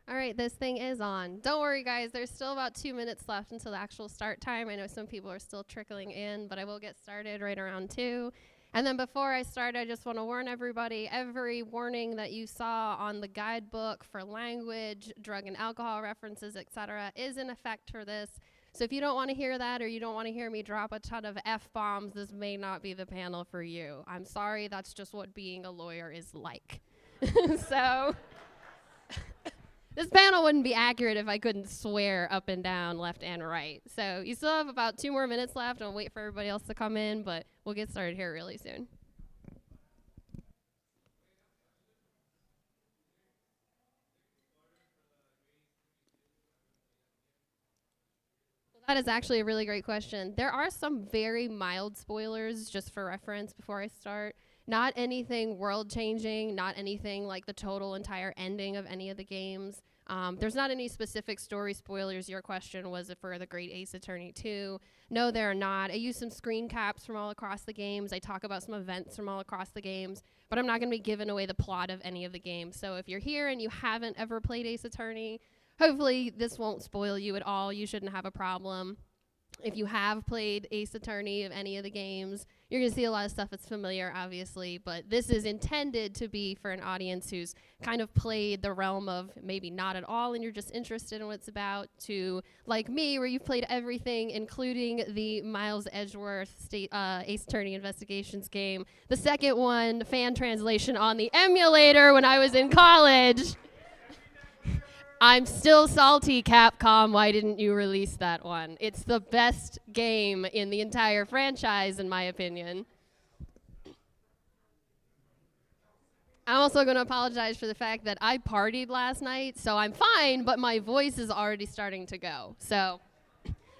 All right, this thing is on. Don't worry, guys. There's still about 2 minutes left until the actual start time. I know some people are still trickling in, but I will get started right around 2. And then before I start, I just want to warn everybody, every warning that you saw on the guidebook for language, drug and alcohol references, etc., is in effect for this. So if you don't want to hear that or you don't want to hear me drop a ton of F-bombs, this may not be the panel for you. I'm sorry, that's just what being a lawyer is like. So... This panel wouldn't be accurate if I couldn't swear up and down, left and right. So you still have about 2 more minutes left. I'll wait for everybody else to come in, but we'll get started here really soon. Well, that is actually a really great question. There are some very mild spoilers, just for reference before I start. Not anything world-changing, not anything like the total entire ending of any of the games. There's not any specific story spoilers. Your question was for the Great Ace Attorney 2. No, there are not. I use some screen caps from all across the games. I talk about some events from all across the games, but I'm not going to be giving away the plot of any of the games. So if you're here and you haven't ever played Ace Attorney, hopefully this won't spoil you at all. You shouldn't have a problem. If you have played Ace Attorney of any of the games, you're going to see a lot of stuff that's familiar, obviously, but this is intended to be for an audience who's kind of played the realm of maybe not at all and you're just interested in what it's about, to, like me, where you've played everything, including the Miles Edgeworth Ace Attorney Investigations game, the second one, fan translation on the emulator when I was in college. I'm still salty, Capcom. Why didn't you release that one? It's the best game in the entire franchise, in my opinion. I'm also going to apologize for the fact that I partied last night, so I'm fine, but my voice is already starting to go. So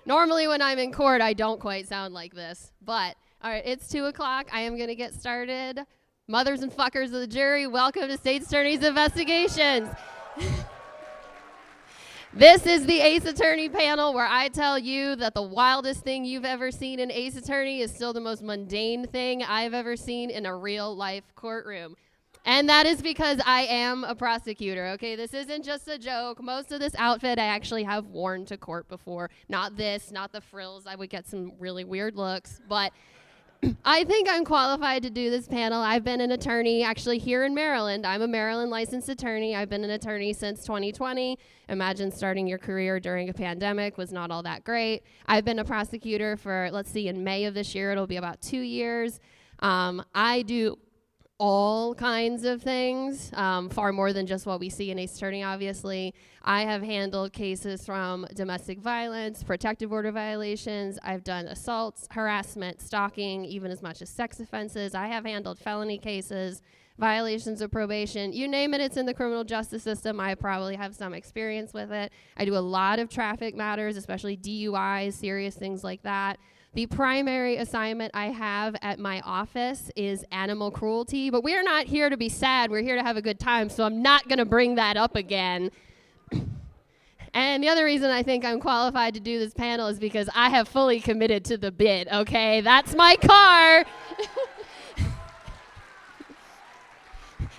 normally when I'm in court, I don't quite sound like this. But, all right, it's 2 o'clock. I am going to get started. Mothers and fuckers of the jury, welcome to State's Attorney's Investigations. This is the Ace Attorney panel where I tell you that the wildest thing you've ever seen in Ace Attorney is still the most mundane thing I've ever seen in a real-life courtroom. And that is because I am a prosecutor, okay? This isn't just a joke. Most of this outfit I actually have worn to court before. Not this, not the frills. I would get some really weird looks, but... I think I'm qualified to do this panel. I've been an attorney actually here in Maryland. I'm a Maryland licensed attorney. I've been an attorney since 2020. Imagine starting your career during a pandemic was not all that great. I've been a prosecutor for, let's see, in May of this year, it'll be about 2 years. I do all kinds of things, far more than just what we see in Ace Attorney, obviously. I have handled cases from domestic violence, protective order violations. I've done assaults, harassment, stalking, even as much as sex offenses. I have handled felony cases, violations of probation. You name it, it's in the criminal justice system. I probably have some experience with it. I do a lot of traffic matters, especially DUIs, serious things like that. The primary assignment I have at my office is animal cruelty, but we're not here to be sad. We're here to have a good time, so I'm not going to bring that up again. And the other reason I think I'm qualified to do this panel is because I have fully committed to the bit, okay? That's my car.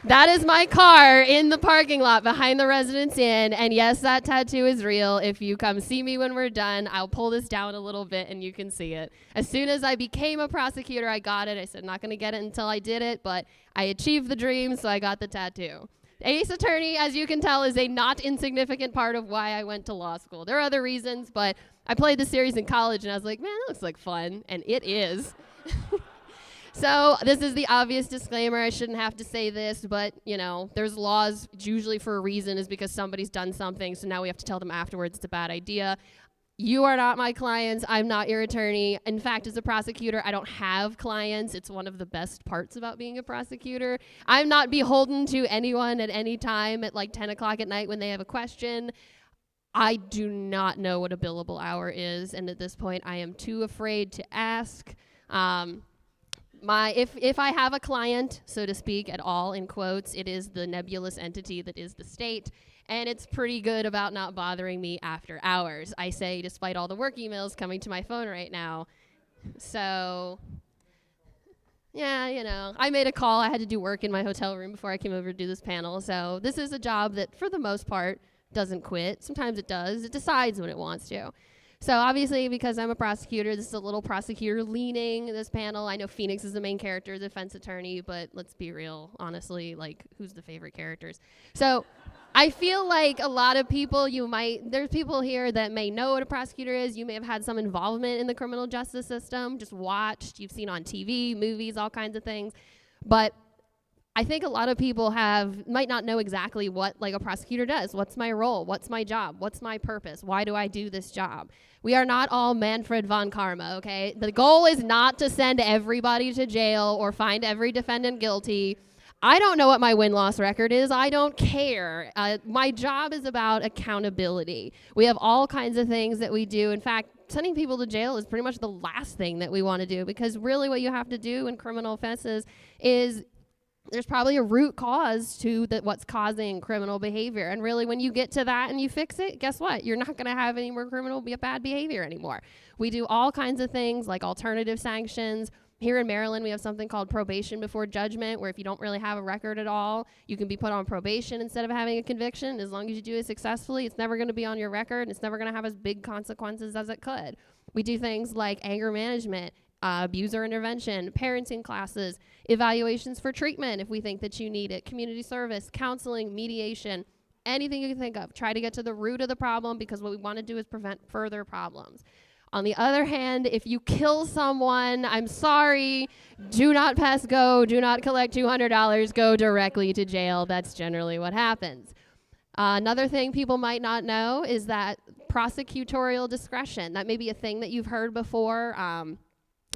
That is my car in the parking lot behind the Residence Inn, and yes, that tattoo is real. If you come see me when we're done, I'll pull this down a little bit and you can see it. As soon as I became a prosecutor, I got it. I said, not going to get it until I did it, but I achieved the dream, so I got the tattoo. Ace Attorney, as you can tell, is a not insignificant part of why I went to law school. There are other reasons, but I played the series in college, and I was like, man, that looks like fun, and it is. So this is the obvious disclaimer. I shouldn't have to say this, but, you know, there's laws usually for a reason is because somebody's done something, so now we have to tell them afterwards it's a bad idea. You are not my clients. I'm not your attorney. In fact, as a prosecutor, I don't have clients. It's one of the best parts about being a prosecutor. I'm not beholden to anyone at any time at like 10 o'clock at night when they have a question. I do not know what a billable hour is, and at this point, I am too afraid to ask. If I have a client, so to speak, at all, in quotes, it is the nebulous entity that is the state, and it's pretty good about not bothering me after hours. I say, despite all the work emails coming to my phone right now. So, yeah, you know, I made a call. I had to do work in my hotel room before I came over to do this panel, so this is a job that, for the most part, doesn't quit. Sometimes it does. It decides when it wants to. So obviously, because I'm a prosecutor, this is a little prosecutor leaning this panel. I know Phoenix is the main character, the defense attorney, but let's be real, honestly, like, who's the favorite characters? So I feel like a lot of people, there's people here that may know what a prosecutor is. You may have had some involvement in the criminal justice system, just watched, you've seen on TV, movies, all kinds of things. But I think a lot of people might not know exactly what like a prosecutor does. What's my role? What's my job? What's my purpose? Why do I do this job? We are not all Manfred von Karma, okay? The goal is not to send everybody to jail or find every defendant guilty. I don't know what my win-loss record is. I don't care. My job is about accountability. We have all kinds of things that we do. In fact, sending people to jail is pretty much the last thing that we want to do, because really what you have to do in criminal offenses is there's probably a root cause to what's causing criminal behavior. And really, when you get to that and you fix it, guess what? You're not going to have any more bad behavior anymore. We do all kinds of things like alternative sanctions. Here in Maryland, we have something called probation before judgment, where if you don't really have a record at all, you can be put on probation instead of having a conviction. As long as you do it successfully, it's never going to be on your record, and it's never going to have as big consequences as it could. We do things like anger management, abuser intervention, parenting classes, evaluations for treatment if we think that you need it, community service, counseling, mediation, anything you can think of. Try to get to the root of the problem, because what we want to do is prevent further problems. On the other hand, if you kill someone, I'm sorry, do not pass go, do not collect $200, go directly to jail. That's generally what happens. Another thing people might not know is that prosecutorial discretion, that may be a thing that you've heard before.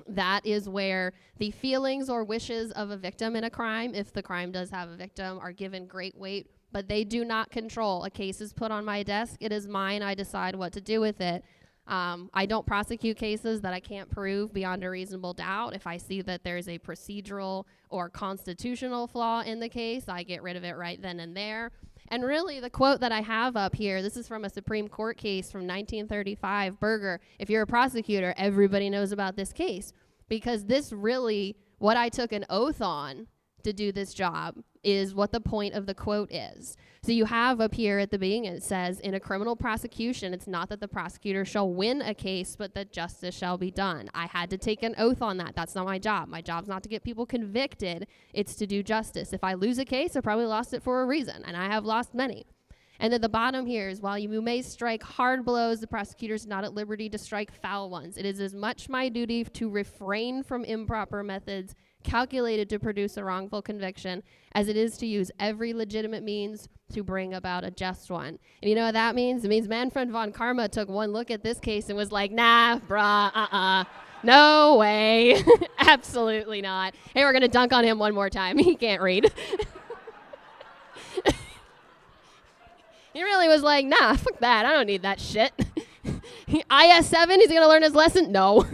That is where the feelings or wishes of a victim in a crime, if the crime does have a victim, are given great weight, but they do not control. A case is put on my desk. It is mine. I decide what to do with it. I don't prosecute cases that I can't prove beyond a reasonable doubt. If I see that there's a procedural or constitutional flaw in the case, I get rid of it right then and there. And really, the quote that I have up here, this is from a Supreme Court case from 1935, Berger. If you're a prosecutor, everybody knows about this case, because this really, what I took an oath on to do this job, is what the point of the quote is. So you have up here at the beginning, it says, in a criminal prosecution, it's not that the prosecutor shall win a case, but that justice shall be done. I had to take an oath on that. That's not my job. My job's not to get people convicted. It's to do justice. If I lose a case, I probably lost it for a reason, and I have lost many. And then the bottom here is, while you may strike hard blows, the prosecutor is not at liberty to strike foul ones. It is as much my duty to refrain from improper methods calculated to produce a wrongful conviction as it is to use every legitimate means to bring about a just one. And you know what that means? It means Manfred von Karma took one look at this case and was like, nah, brah, no way. Absolutely not. Hey, we're going to dunk on him one more time. He can't read. He really was like, nah, fuck that. I don't need that shit. IS-7, he's going to learn his lesson? No.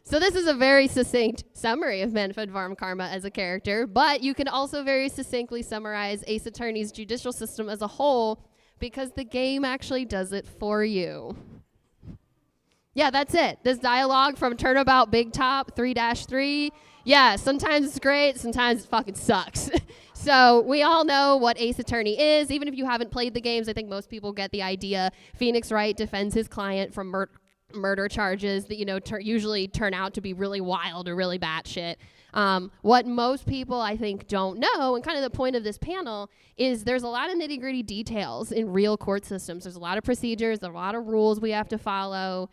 So this is a very succinct summary of Manfred von Karma as a character, but you can also very succinctly summarize Ace Attorney's judicial system as a whole, because the game actually does it for you. Yeah, that's it. This dialogue from Turnabout Big Top 3-3. Yeah, sometimes it's great, sometimes it fucking sucks. So we all know what Ace Attorney is. Even if you haven't played the games, I think most people get the idea. Phoenix Wright defends his client from murder charges that, usually turn out to be really wild or really batshit. What most people, I think, don't know, and kind of the point of this panel, is there's a lot of nitty-gritty details in real court systems. There's a lot of procedures, there's a lot of rules we have to follow.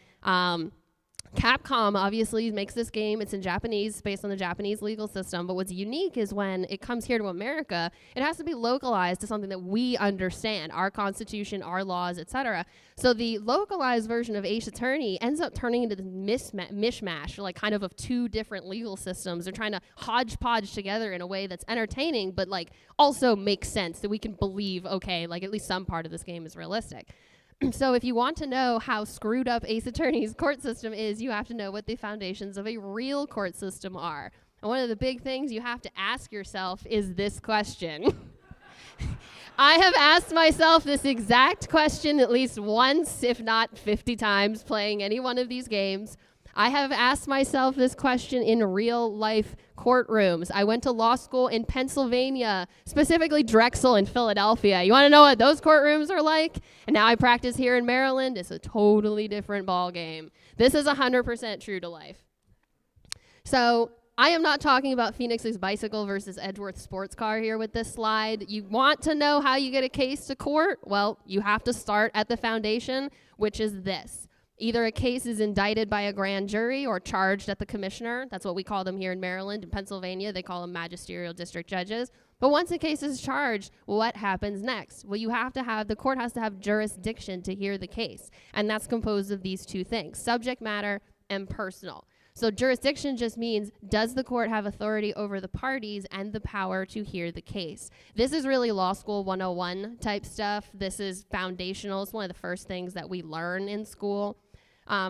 Capcom obviously makes this game. It's in Japanese, based on the Japanese legal system. But what's unique is when it comes here to America, it has to be localized to something that we understand, our constitution, our laws, etc. So the localized version of Ace Attorney ends up turning into this mishmash, like kind of two different legal systems. They're trying to hodgepodge together in a way that's entertaining, but like also makes sense, that we can believe, okay, like at least some part of this game is realistic. So if you want to know how screwed up Ace Attorney's court system is, you have to know what the foundations of a real court system are. And one of the big things you have to ask yourself is this question. I have asked myself this exact question at least once, if not 50 times, playing any one of these games. I have asked myself this question in real life courtrooms. I went to law school in Pennsylvania, specifically Drexel in Philadelphia. You want to know what those courtrooms are like? And now I practice here in Maryland. It's a totally different ball game. This is 100% true to life. So I am not talking about Phoenix's bicycle versus Edgeworth sports car here with this slide. You want to know how you get a case to court? Well, you have to start at the foundation, which is this. Either a case is indicted by a grand jury or charged at the commissioner. That's what we call them here in Maryland. In Pennsylvania, they call them magisterial district judges. But once a case is charged, what happens next? Well, the court has to have jurisdiction to hear the case. And that's composed of these two things, subject matter and personal. So jurisdiction just means, does the court have authority over the parties and the power to hear the case? This is really law school 101 type stuff. This is foundational. It's one of the first things that we learn in school.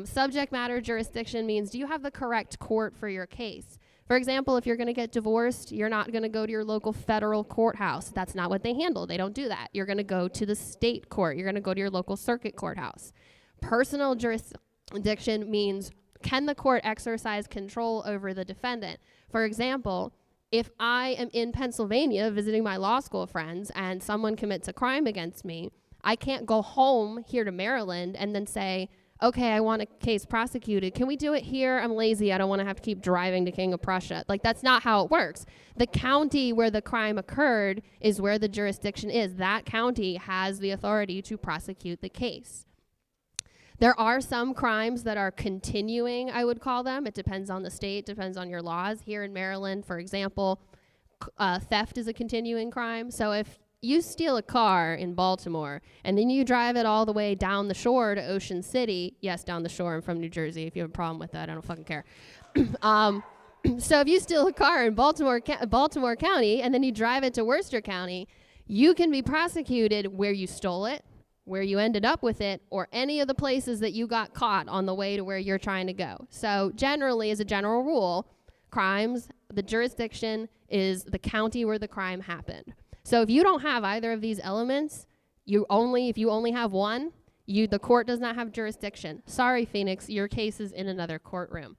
Subject matter jurisdiction means, do you have the correct court for your case? For example, if you're going to get divorced, you're not going to go to your local federal courthouse. That's not what they handle. They don't do that. You're going to go to the state court. You're going to go to your local circuit courthouse. Personal jurisdiction means, can the court exercise control over the defendant? For example, if I am in Pennsylvania visiting my law school friends and someone commits a crime against me, I can't go home here to Maryland and then say, okay, I want a case prosecuted. Can we do it here? I'm lazy. I don't want to have to keep driving to King of Prussia. Like, that's not how it works. The county where the crime occurred is where the jurisdiction is. That county has the authority to prosecute the case. There are some crimes that are continuing, I would call them. It depends on the state, depends on your laws. Here in Maryland, for example, theft is a continuing crime. So if you steal a car in Baltimore and then you drive it all the way down the shore to Ocean City, yes, down the shore, I'm from New Jersey. If you have a problem with that, I don't fucking care. So if you steal a car in Baltimore County and then you drive it to Worcester County, you can be prosecuted where you stole it, where you ended up with it, or any of the places that you got caught on the way to where you're trying to go. So generally, as a general rule, crimes, the jurisdiction is the county where the crime happened. So if you don't have either of these elements, if you only have one, the court does not have jurisdiction. Sorry, Phoenix, your case is in another courtroom.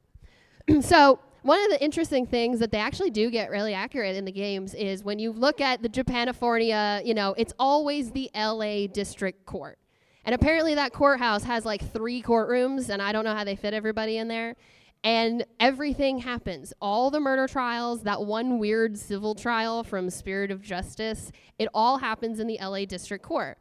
So one of the interesting things that they actually do get really accurate in the games is when you look at the Japanifornia, it's always the LA District Court. And apparently that courthouse has like 3 courtrooms, and I don't know how they fit everybody in there. And everything happens. All the murder trials, that one weird civil trial from Spirit of Justice, it all happens in the LA District Court.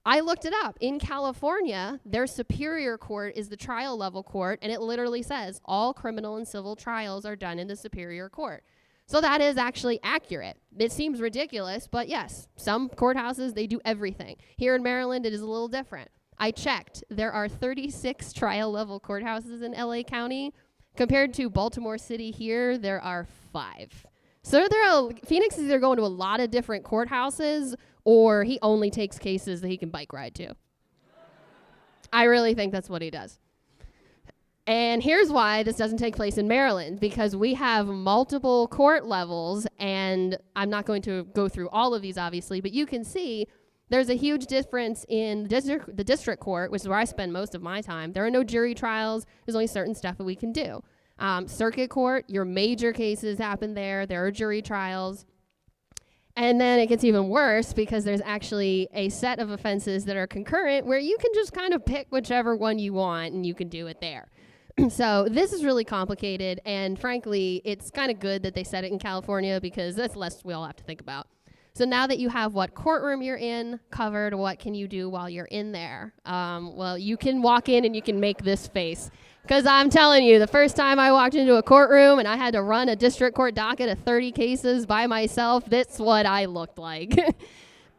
I looked it up. In California, their superior court is the trial level court, and it literally says all criminal and civil trials are done in the superior court. So that is actually accurate. It seems ridiculous, but yes, some courthouses, they do everything. Here in Maryland, it is a little different. I checked. There are 36 trial level courthouses in LA County. Compared to Baltimore City here, there are 5. So Phoenix is either going to a lot of different courthouses, or he only takes cases that he can bike ride to. I really think that's what he does. And here's why this doesn't take place in Maryland, because we have multiple court levels, and I'm not going to go through all of these, obviously, but you can see there's a huge difference in the district court, which is where I spend most of my time. There are no jury trials. There's only certain stuff that we can do. Circuit court, your major cases happen there. There are jury trials. And then it gets even worse because there's actually a set of offenses that are concurrent where you can just kind of pick whichever one you want and you can do it there. So this is really complicated, and frankly, it's kind of good that they set it in California because that's less we all have to think about. So now that you have what courtroom you're in covered, what can you do while you're in there? Well, you can walk in and you can make this face. Because I'm telling you, the first time I walked into a courtroom and I had to run a district court docket of 30 cases by myself, that's what I looked like.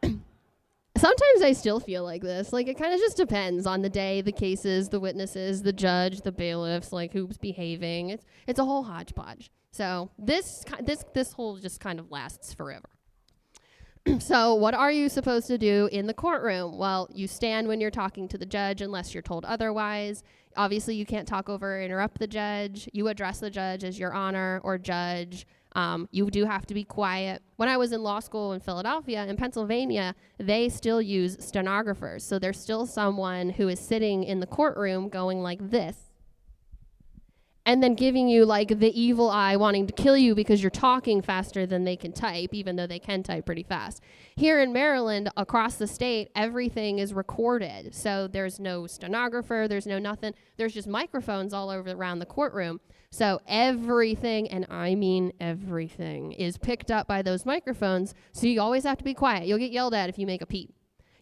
Sometimes I still feel like this. Like, it kind of just depends on the day, the cases, the witnesses, the judge, the bailiffs, like who's behaving. It's a whole hodgepodge. So this whole just kind of lasts forever. So what are you supposed to do in the courtroom? Well, you stand when you're talking to the judge unless you're told otherwise. Obviously, you can't talk over or interrupt the judge. You address the judge as your honor or judge. You do have to be quiet. When I was in law school in Philadelphia, in Pennsylvania, they still use stenographers. So there's still someone who is sitting in the courtroom going like this. and then giving you like the evil eye wanting to kill you because you're talking faster than they can type, even though they can type pretty fast. Here in Maryland, across the state, everything is recorded. So there's no stenographer, there's no nothing. There's just microphones all over around the courtroom. So everything, and I mean everything, is picked up by those microphones. So you always have to be quiet. You'll get yelled at if you make a peep.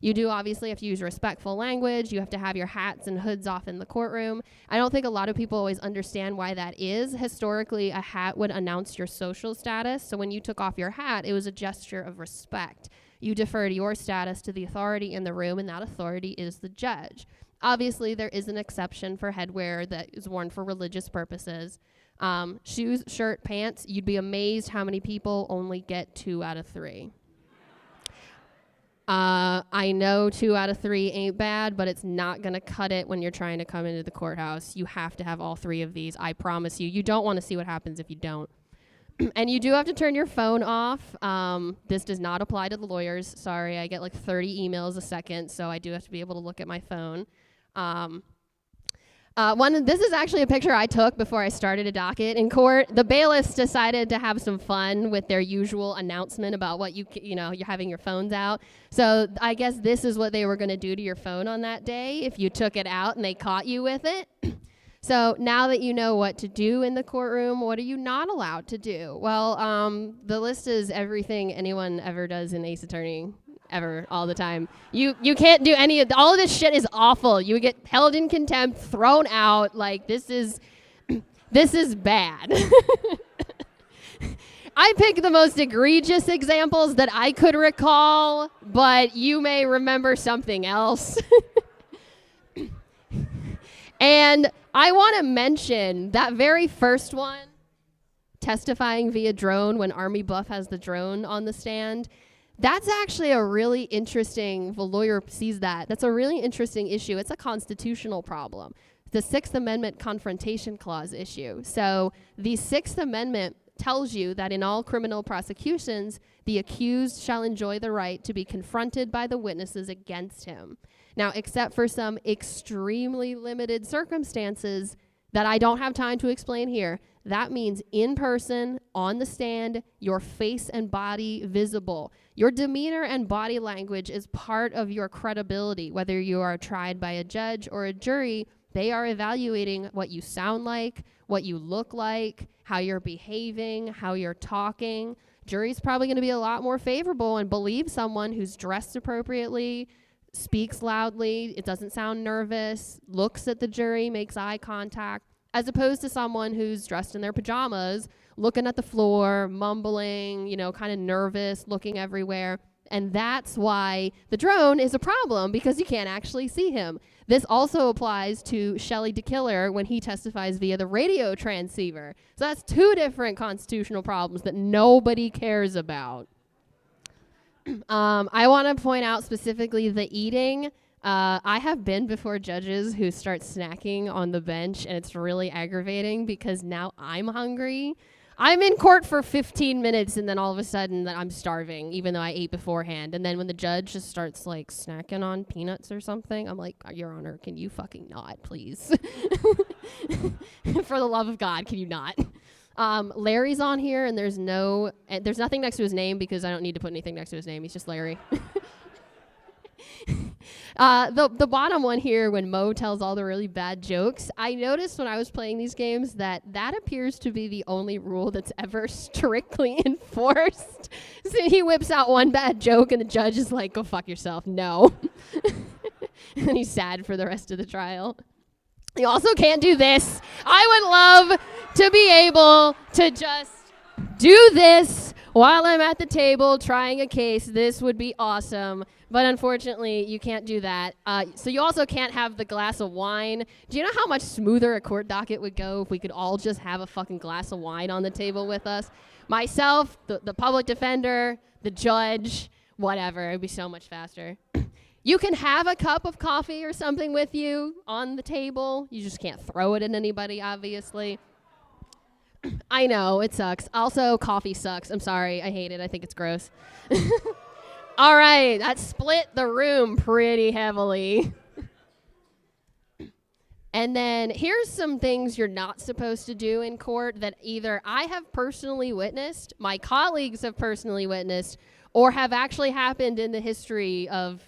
You do obviously have to use respectful language. You have to have your hats and hoods off in the courtroom. I don't think a lot of people always understand why that is. Historically, a hat would announce your social status. So when you took off your hat, it was a gesture of respect. You deferred your status to the authority in the room, and that authority is the judge. Obviously, there is an exception for headwear that is worn for religious purposes. Shoes, shirt, pants, you'd be amazed how many people only get 2 out of 3. I know 2 out of 3 ain't bad, but it's not going to cut it when you're trying to come into the courthouse. You have to have all 3 of these. I promise you. You don't want to see what happens if you don't. And you do have to turn your phone off. This does not apply to the lawyers. Sorry, I get like 30 emails a second, so I do have to be able to look at my phone. This is actually a picture I took before I started a docket in court. The bailiffs decided to have some fun with their usual announcement about what you're having your phones out. So I guess this is what they were going to do to your phone on that day if you took it out and they caught you with it. So now that you know what to do in the courtroom, what are you not allowed to do? Well, the list is everything anyone ever does in Ace Attorney. Ever, all the time. You can't do any of all of this shit is awful. You get held in contempt, thrown out. Like this is bad. I picked the most egregious examples that I could recall, but you may remember something else. And I want to mention that very first one, testifying via drone when Army Buff has the drone on the stand. That's actually a really interesting, if a lawyer sees that, that's a really interesting issue. It's a constitutional problem. The Sixth Amendment Confrontation Clause issue. So the Sixth Amendment tells you that in all criminal prosecutions, the accused shall enjoy the right to be confronted by the witnesses against him. Now, except for some extremely limited circumstances that I don't have time to explain here, that means in person, on the stand, your face and body visible. Your demeanor and body language is part of your credibility. Whether you are tried by a judge or a jury, they are evaluating what you sound like, what you look like, how you're behaving, how you're talking. Jury's probably going to be a lot more favorable and believe someone who's dressed appropriately, speaks loudly, it doesn't sound nervous, looks at the jury, makes eye contact, as opposed to someone who's dressed in their pajamas, looking at the floor, mumbling, kind of nervous, looking everywhere. And that's why the drone is a problem, because you can't actually see him. This also applies to Shelley DeKiller when he testifies via the radio transceiver. So that's 2 different constitutional problems that nobody cares about. I want to point out specifically the eating. I have been before judges who start snacking on the bench, and it's really aggravating because now I'm hungry. I'm in court for 15 minutes, and then all of a sudden I'm starving, even though I ate beforehand. And then when the judge just starts like snacking on peanuts or something, I'm like, Your Honor, can you fucking not, please? For the love of God, can you not? Larry's on here, and there's nothing next to his name because I don't need to put anything next to his name. He's just Larry. The bottom one here, when Mo tells all the really bad jokes, I noticed when I was playing these games that appears to be the only rule that's ever strictly enforced. So he whips out one bad joke, and the judge is like, go fuck yourself, no. And he's sad for the rest of the trial. You also can't do this. I would love to be able to just do this while I'm at the table trying a case. This would be awesome. But unfortunately, you can't do that. So you also can't have the glass of wine. Do you know how much smoother a court docket would go if we could all just have a fucking glass of wine on the table with us? Myself, the public defender, the judge, whatever. It would be so much faster. You can have a cup of coffee or something with you on the table. You just can't throw it at anybody, obviously. I know, it sucks. Also, coffee sucks. I'm sorry. I hate it. I think it's gross. All right, that split the room pretty heavily. And then here's some things you're not supposed to do in court that either I have personally witnessed, my colleagues have personally witnessed, or have actually happened in the history of,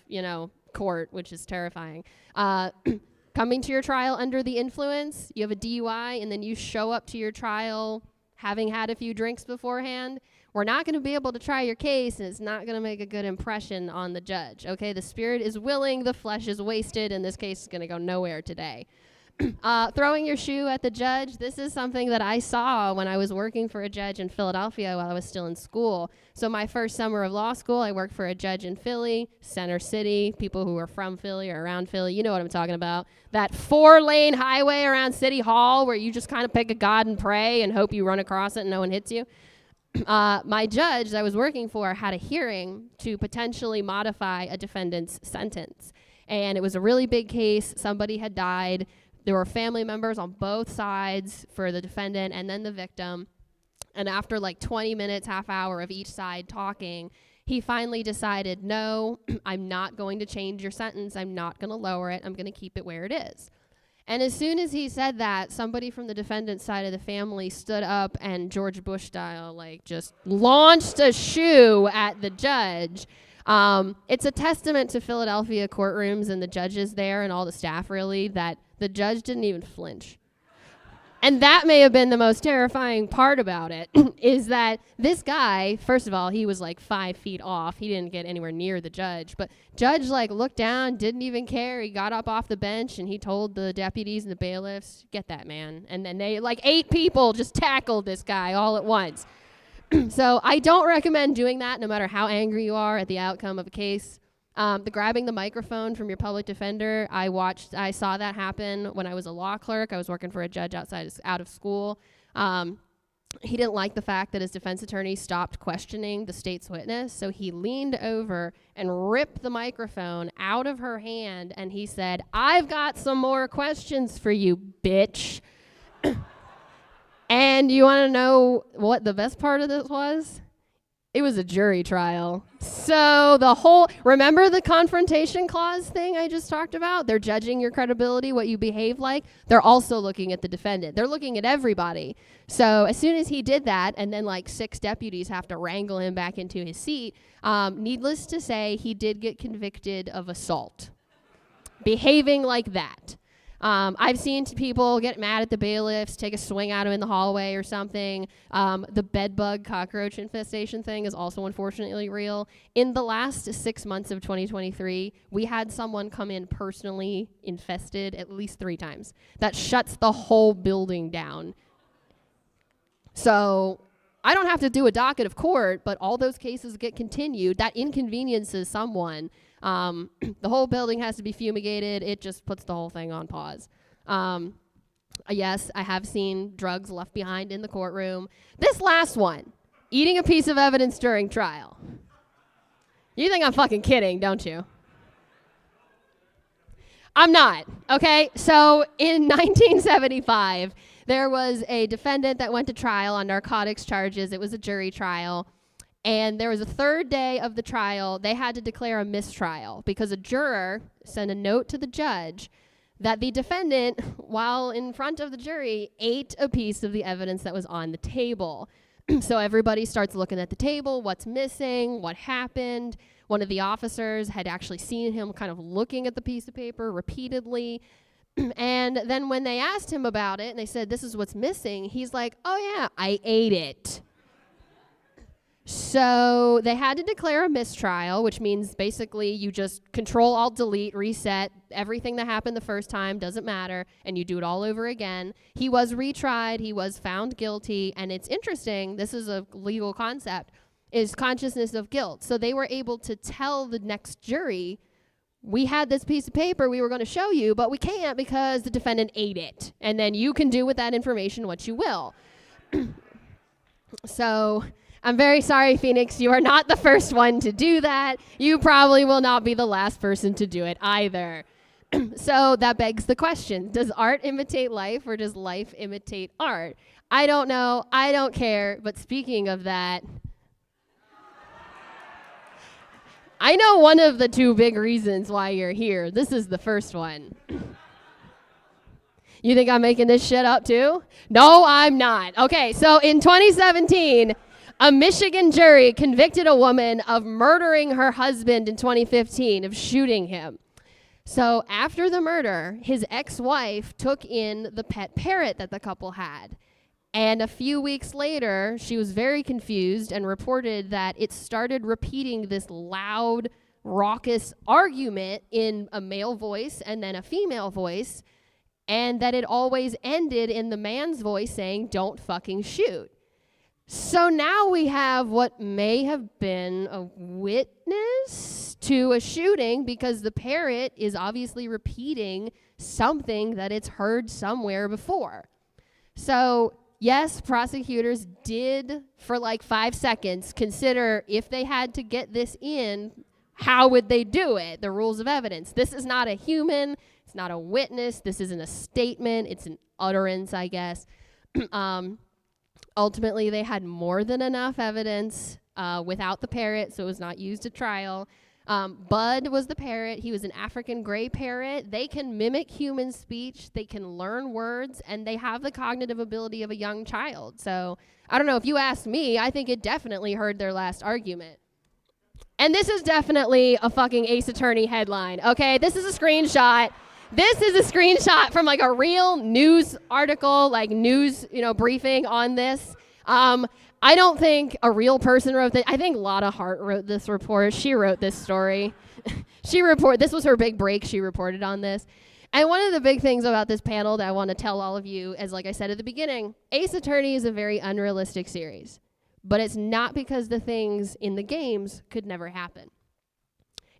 court, which is terrifying. Coming to your trial under the influence, you have a DUI, and then you show up to your trial having had a few drinks beforehand. We're not going to be able to try your case, and it's not going to make a good impression on the judge, okay? The spirit is willing, the flesh is wasted, and this case is going to go nowhere today. Throwing your shoe at the judge, this is something that I saw when I was working for a judge in Philadelphia while I was still in school. So my first summer of law school, I worked for a judge in Philly, Center City, people who are from Philly or around Philly, you know what I'm talking about. That 4-lane highway around City Hall where you just kind of pick a god and pray and hope you run across it and no one hits you. My judge that I was working for had a hearing to potentially modify a defendant's sentence. And it was a really big case. Somebody had died. There were family members on both sides for the defendant and then the victim. And after like 20 minutes, half hour of each side talking, he finally decided, no, I'm not going to change your sentence. I'm not going to lower it. I'm going to keep it where it is. And as soon as he said that, somebody from the defendant's side of the family stood up and George Bush style, just launched a shoe at the judge. It's a testament to Philadelphia courtrooms and the judges there and all the staff, really, that the judge didn't even flinch. And that may have been the most terrifying part about it, is that this guy, first of all, he was 5 feet off. He didn't get anywhere near the judge. But judge looked down, didn't even care. He got up off the bench and he told the deputies and the bailiffs, get that man. And then they, 8 people just tackled this guy all at once. So I don't recommend doing that no matter how angry you are at the outcome of a case. The grabbing the microphone from your public defender, I saw that happen when I was a law clerk. I was working for a judge out of school. He didn't like the fact that his defense attorney stopped questioning the state's witness, so he leaned over and ripped the microphone out of her hand, and he said, "I've got some more questions for you, bitch." And you want to know what the best part of this was? It was a jury trial. So remember the confrontation clause thing I just talked about? They're judging your credibility, what you behave like. They're also looking at the defendant. They're looking at everybody. So as soon as he did that, and then 6 deputies have to wrangle him back into his seat, needless to say, he did get convicted of assault. Behaving like that. I've seen people get mad at the bailiffs, take a swing at him in the hallway or something. The bed bug cockroach infestation thing is also unfortunately real. In the last 6 months of 2023, we had someone come in personally infested at least 3 times. That shuts the whole building down. So I don't have to do a docket of court, but all those cases get continued. That inconveniences someone. The whole building has to be fumigated. It just puts the whole thing on pause. Yes, I have seen drugs left behind in the courtroom. This last one, eating a piece of evidence during trial. You think I'm fucking kidding, don't you? I'm not, okay? So in 1975, there was a defendant that went to trial on narcotics charges. It was a jury trial. And there was a 3rd day of the trial. They had to declare a mistrial because a juror sent a note to the judge that the defendant, while in front of the jury, ate a piece of the evidence that was on the table. So everybody starts looking at the table, what's missing, what happened. One of the officers had actually seen him kind of looking at the piece of paper repeatedly. And then when they asked him about it and they said, this is what's missing, he's like, oh yeah, I ate it. So they had to declare a mistrial, which means basically you just Control-Alt-Delete, reset, everything that happened the first time doesn't matter, and you do it all over again. He was retried, he was found guilty, and it's interesting, this is a legal concept, is consciousness of guilt. So they were able to tell the next jury, we had this piece of paper we were going to show you, but we can't because the defendant ate it, and then you can do with that information what you will. So I'm very sorry, Phoenix. You are not the first one to do that. You probably will not be the last person to do it either. So that begs the question, does art imitate life or does life imitate art? I don't know. I don't care. But speaking of that, I know one of the 2 big reasons why you're here. This is the first one. You think I'm making this shit up too? No, I'm not. Okay, so in 2017, a Michigan jury convicted a woman of murdering her husband in 2015, of shooting him. So after the murder, his ex-wife took in the pet parrot that the couple had. And a few weeks later, she was very confused and reported that it started repeating this loud, raucous argument in a male voice and then a female voice, and that it always ended in the man's voice saying, "Don't fucking shoot." So now we have what may have been a witness to a shooting because the parrot is obviously repeating something that it's heard somewhere before. So yes, prosecutors did, for like 5 seconds, consider if they had to get this in, how would they do it? The rules of evidence. This is not a human. It's not a witness. This isn't a statement. It's an utterance, I guess. Ultimately, they had more than enough evidence without the parrot, so it was not used at trial. Bud was the parrot. He was an African gray parrot. They can mimic human speech. They can learn words, and they have the cognitive ability of a young child. So I don't know. If you ask me, I think it definitely heard their last argument. And this is definitely a fucking Ace Attorney headline, okay? This is a screenshot. This is a screenshot from like a real news article, like news, briefing on this. I don't think a real person wrote this. I think Lotta Hart wrote this report. She wrote this story. This was her big break. She reported on this. And one of the big things about this panel that I want to tell all of you is, like I said at the beginning, Ace Attorney is a very unrealistic series. But it's not because the things in the games could never happen.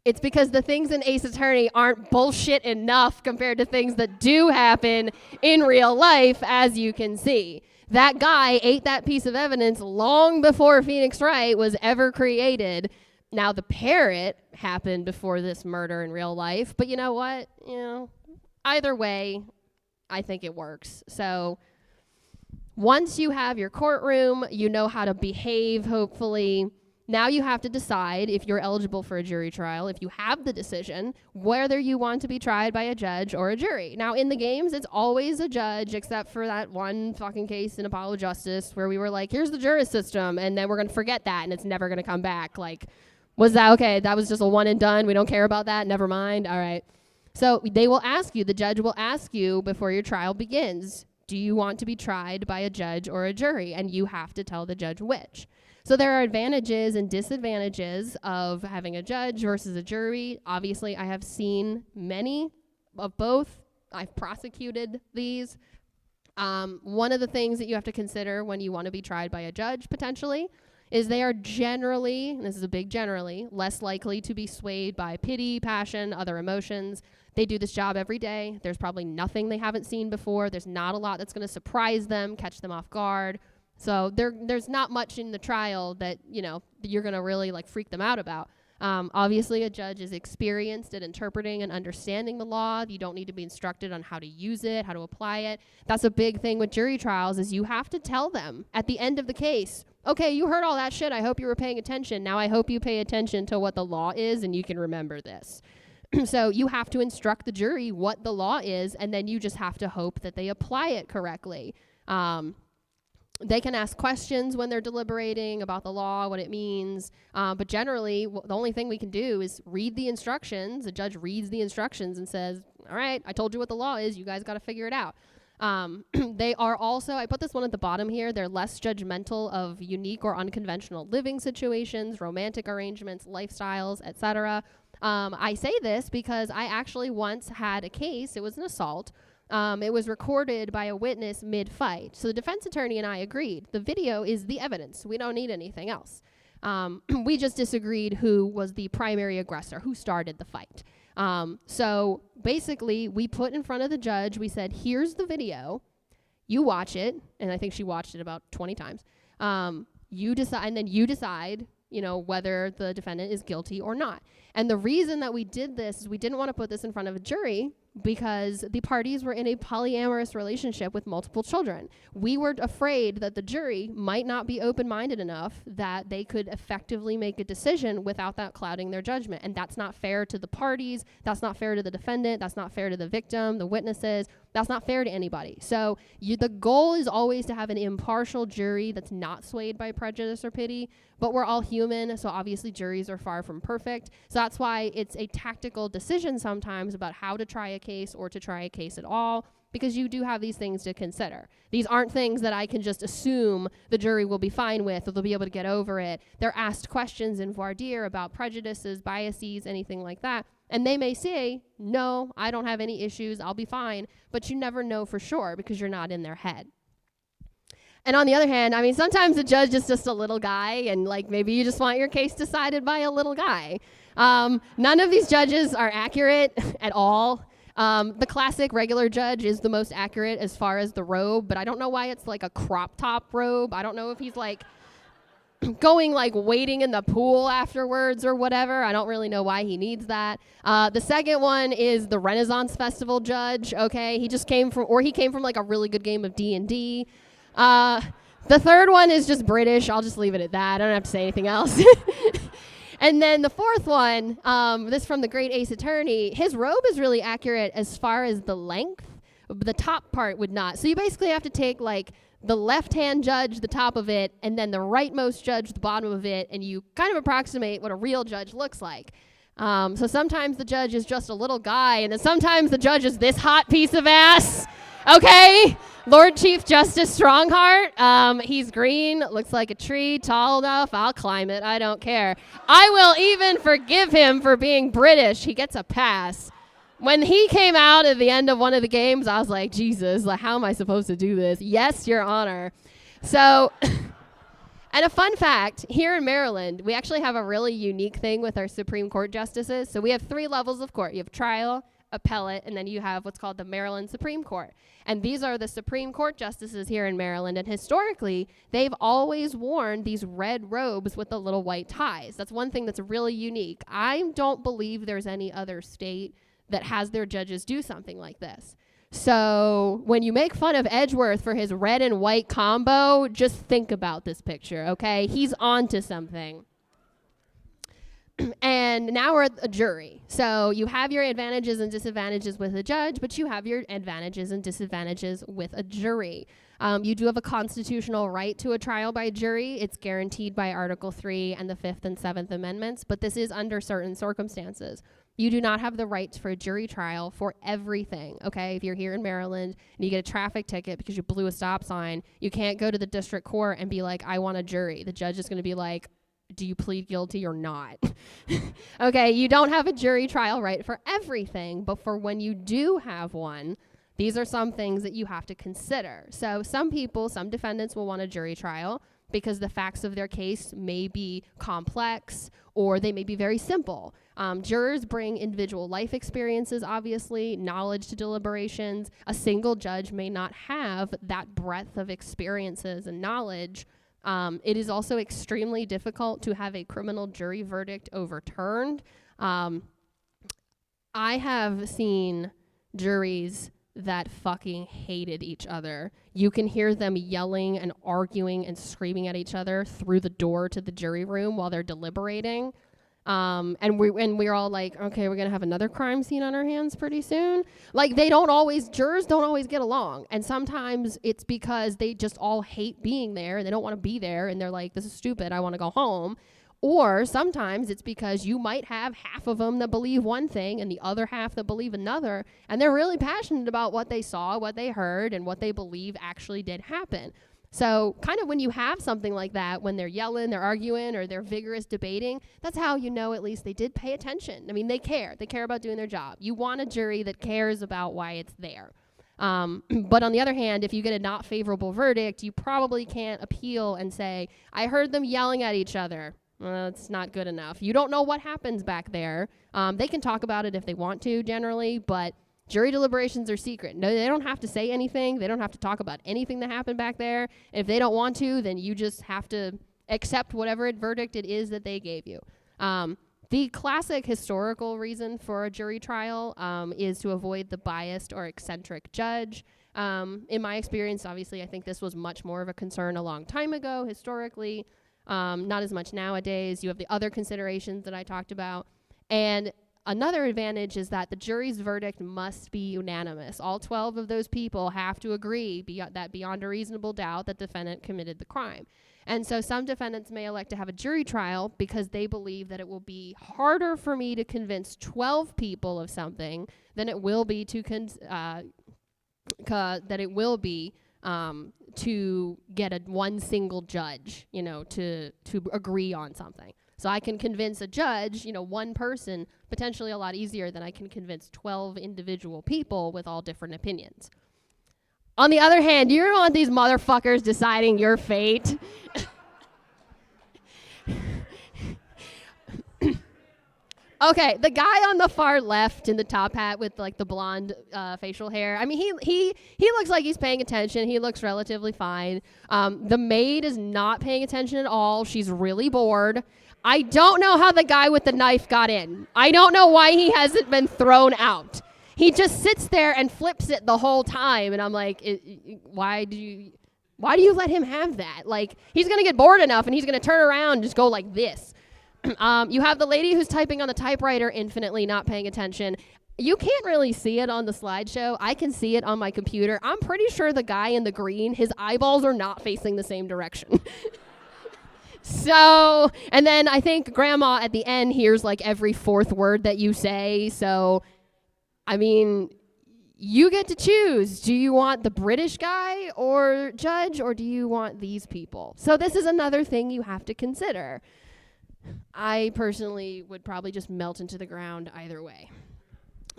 It's because the things in Ace Attorney aren't bullshit enough compared to things that do happen in real life, as you can see. That guy ate that piece of evidence long before Phoenix Wright was ever created. Now, the parrot happened before this murder in real life, but you know what? Either way, I think it works. So once you have your courtroom, you know how to behave, hopefully. Now you have to decide if you're eligible for a jury trial, if you have the decision, whether you want to be tried by a judge or a jury. Now, in the games, it's always a judge, except for that one fucking case in Apollo Justice where we were like, here's the jury system, and then we're going to forget that, and it's never going to come back. Like, was that okay? That was just a one and done. We don't care about that. Never mind. All right. So they will ask you, the judge will ask you before your trial begins, do you want to be tried by a judge or a jury? And you have to tell the judge which. So there are advantages and disadvantages of having a judge versus a jury. Obviously, I have seen many of both. I've prosecuted these. One of the things that you have to consider when you want to be tried by a judge, potentially, is they are generally, and this is a big generally, less likely to be swayed by pity, passion, other emotions. They do this job every day. There's probably nothing they haven't seen before. There's not a lot that's going to surprise them, catch them off guard. So there's not much in the trial that, you're going to really freak them out about. Obviously, a judge is experienced at interpreting and understanding the law. You don't need to be instructed on how to use it, how to apply it. That's a big thing with jury trials is you have to tell them at the end of the case, okay, you heard all that shit. I hope you were paying attention. Now I hope you pay attention to what the law is and you can remember this. So you have to instruct the jury what the law is, and then you just have to hope that they apply it correctly. They can ask questions when they're deliberating about the law, what it means. But generally, the only thing we can do is read the instructions. The judge reads the instructions and says, all right, I told you what the law is. You guys got to figure it out. They are also, I put this one at the bottom here, they're less judgmental of unique or unconventional living situations, romantic arrangements, lifestyles, etc. I say this because I actually once had a case, it was an assault. It was recorded by a witness mid-fight. So the defense attorney and I agreed. The video is the evidence. We don't need anything else. We just disagreed who was the primary aggressor, who started the fight. So basically, we put in front of the judge, we said, here's the video. You watch it. And I think she watched it about 20 times. You decide, and then you decide, whether the defendant is guilty or not. And the reason that we did this is we didn't want to put this in front of a jury because the parties were in a polyamorous relationship with multiple children. We were afraid that the jury might not be open-minded enough that they could effectively make a decision without that clouding their judgment. And that's not fair to the parties. That's not fair to the defendant. That's not fair to the victim, the witnesses. That's not fair to anybody. So the goal is always to have an impartial jury that's not swayed by prejudice or pity, but we're all human, so obviously juries are far from perfect. So that's why it's a tactical decision sometimes about how to try a case or to try a case at all, because you do have these things to consider. These aren't things that I can just assume the jury will be fine with or they'll be able to get over it. They're asked questions in voir dire about prejudices, biases, anything like that. And they may say, no, I don't have any issues, I'll be fine. But you never know for sure because you're not in their head. And on the other hand, I mean, sometimes the judge is just a little guy and like maybe you just want your case decided by a little guy. None of these judges are accurate at all. The classic regular judge is the most accurate as far as the robe, but I don't know why it's like a crop top robe. I don't know if he's like going like wading in the pool afterwards or whatever. I don't really know why he needs that. The second one is the Renaissance Festival judge. Okay, he came from like a really good game of D&D. The third one is just British. I'll just leave it at that. I don't have to say anything else. And then the fourth one, this from the great Ace Attorney, his robe is really accurate as far as the length. The top part would not. So you basically have to take like the left-hand judge, the top of it, and then the rightmost judge, the bottom of it, and you kind of approximate what a real judge looks like. So sometimes the judge is just a little guy, and then sometimes the judge is this hot piece of ass. Okay? Lord Chief Justice Strongheart, he's green, looks like a tree, tall enough, I'll climb it, I don't care. I will even forgive him for being British. He gets a pass. When he came out at the end of one of the games, I was like, Jesus, like, how am I supposed to do this? Yes, Your Honor. So, and a fun fact, here in Maryland, we actually have a really unique thing with our Supreme Court justices. So we have 3 levels of court. You have trial, appellate, and then you have what's called the Maryland Supreme Court. And these are the Supreme Court justices here in Maryland. And historically, they've always worn these red robes with the little white ties. That's one thing that's really unique. I don't believe there's any other state that has their judges do something like this. So when you make fun of Edgeworth for his red and white combo, just think about this picture, okay? He's on to something. And now we're at a jury. So you have your advantages and disadvantages with a judge, but you have your advantages and disadvantages with a jury. You do have a constitutional right to a trial by jury. It's guaranteed by Article 3 and the 5th and 7th Amendments, but this is under certain circumstances. You do not have the right for a jury trial for everything, okay? If you're here in Maryland and you get a traffic ticket because you blew a stop sign, you can't go to the district court and be like, I want a jury. The judge is going to be like, do you plead guilty or not? Okay, you don't have a jury trial right for everything, but for when you do have one, these are some things that you have to consider. So some defendants will want a jury trial because the facts of their case may be complex or they may be very simple. Jurors bring individual life experiences, obviously, knowledge to deliberations. A single judge may not have that breadth of experiences and knowledge. It is also extremely difficult to have a criminal jury verdict overturned. I have seen juries that fucking hated each other. You can hear them yelling and arguing and screaming at each other through the door to the jury room while they're deliberating. And we're all like, okay, we're gonna have another crime scene on our hands pretty soon. Like jurors don't always get along. And sometimes it's because they just all hate being there and they don't want to be there and they're like, this is stupid, I want to go home. Or sometimes it's because you might have half of them that believe one thing and the other half that believe another, and they're really passionate about what they saw, what they heard, and what they believe actually did happen. So kind of when you have something like that, when they're yelling, they're arguing, or they're vigorous debating, that's how you know at least they did pay attention. I mean, they care. They care about doing their job. You want a jury that cares about why it's there. But on the other hand, if you get a not favorable verdict, you probably can't appeal and say, I heard them yelling at each other. Well, it's not good enough. You don't know what happens back there. They can talk about it if they want to, generally, but jury deliberations are secret. No, they don't have to say anything. They don't have to talk about anything that happened back there. If they don't want to, then you just have to accept whatever verdict it is that they gave you. The classic historical reason for a jury trial is to avoid the biased or eccentric judge. In my experience, obviously, I think this was much more of a concern a long time ago, historically. Not as much nowadays. You have the other considerations that I talked about. And another advantage is that the jury's verdict must be unanimous. All 12 of those people have to agree that beyond a reasonable doubt that defendant committed the crime. And so some defendants may elect to have a jury trial because they believe that it will be harder for me to convince 12 people of something than it will be to to get one single judge, to agree on something. So I can convince a judge, one person, potentially a lot easier than I can convince 12 individual people with all different opinions. On the other hand, you don't want these motherfuckers deciding your fate. Okay, the guy on the far left in the top hat with like the blonde facial hair. I mean, he looks like he's paying attention. He looks relatively fine. The maid is not paying attention at all. She's really bored. I don't know how the guy with the knife got in. I don't know why he hasn't been thrown out. He just sits there and flips it the whole time, and I'm like, why do you let him have that? Like, he's gonna get bored enough, and he's gonna turn around and just go like this. You have the lady who's typing on the typewriter infinitely not paying attention. You can't really see it on the slideshow. I can see it on my computer. I'm pretty sure the guy in the green, his eyeballs are not facing the same direction. So, and then I think grandma at the end hears like every fourth word that you say. So, I mean, you get to choose. Do you want the British guy or judge, or do you want these people? So this is another thing you have to consider. I personally would probably just melt into the ground either way.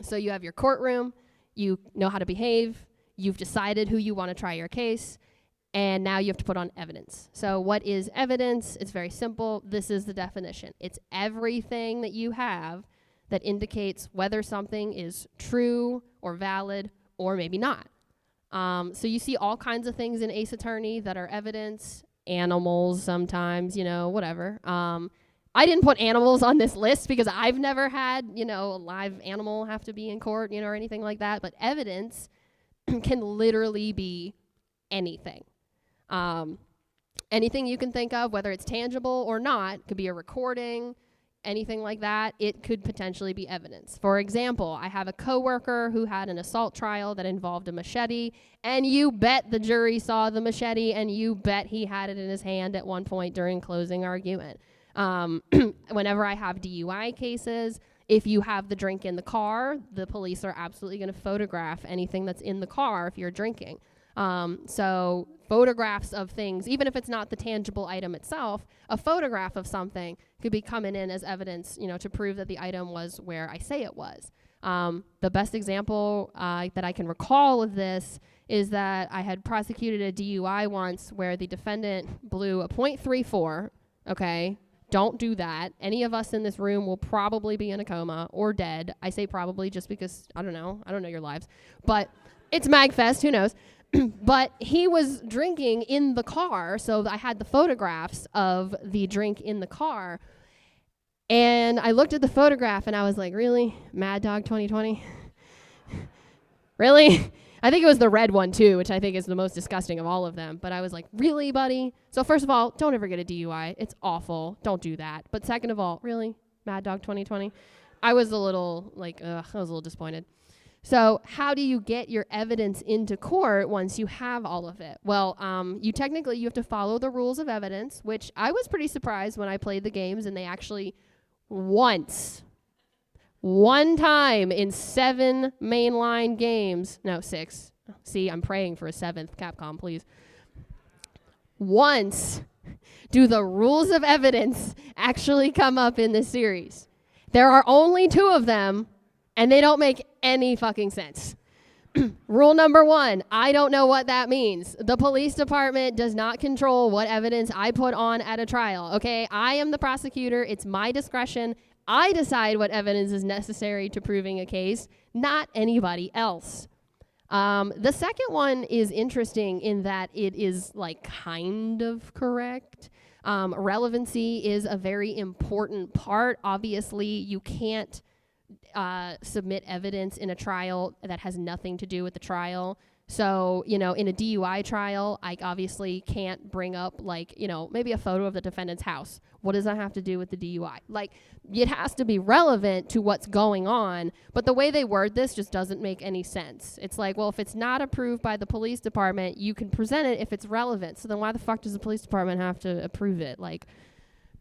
So you have your courtroom, you know how to behave, you've decided who you want to try your case, and now you have to put on evidence. So what is evidence? It's very simple. This is the definition. It's everything that you have that indicates whether something is true or valid or maybe not. So you see all kinds of things in Ace Attorney that are evidence, animals sometimes, whatever. I didn't put animals on this list because I've never had, a live animal have to be in court, or anything like that. But evidence can literally be anything. Anything you can think of, whether it's tangible or not, could be a recording, anything like that. It could potentially be evidence. For example, I have a coworker who had an assault trial that involved a machete, and you bet the jury saw the machete, and you bet he had it in his hand at one point during closing argument. Whenever I have DUI cases, if you have the drink in the car, the police are absolutely going to photograph anything that's in the car if you're drinking. So photographs of things, even if it's not the tangible item itself, a photograph of something could be coming in as evidence, to prove that the item was where I say it was. The best example that I can recall of this is that I had prosecuted a DUI once where the defendant blew a .34, okay? Don't do that. Any of us in this room will probably be in a coma or dead. I say probably just because, I don't know your lives. But it's MAGFest, who knows? But he was drinking in the car, so I had the photographs of the drink in the car. And I looked at the photograph and I was like, really? Mad Dog 2020? Really? I think it was the red one too, which I think is the most disgusting of all of them. But I was like, really, buddy? So first of all, don't ever get a DUI. It's awful. Don't do that. But second of all, really? Mad Dog 2020? I was a little disappointed. So how do you get your evidence into court once you have all of it? Well, you have to follow the rules of evidence, which I was pretty surprised when I played the games and they actually one time in 7 mainline games, no, 6. See, I'm praying for a 7th, Capcom, please. Once do the rules of evidence actually come up in this series. There are only 2 of them, and they don't make any fucking sense. Rule number 1, I don't know what that means. The police department does not control what evidence I put on at a trial, okay? I am the prosecutor. It's my discretion. I decide what evidence is necessary to proving a case, not anybody else. The second one is interesting in that it is like kind of correct. Relevancy is a very important part. Obviously, you can't submit evidence in a trial that has nothing to do with the trial. So, in a DUI trial, I obviously can't bring up, maybe a photo of the defendant's house. What does that have to do with the DUI? It has to be relevant to what's going on, but the way they word this just doesn't make any sense. It's like, well, if it's not approved by the police department, you can present it if it's relevant. So then why the fuck does the police department have to approve it?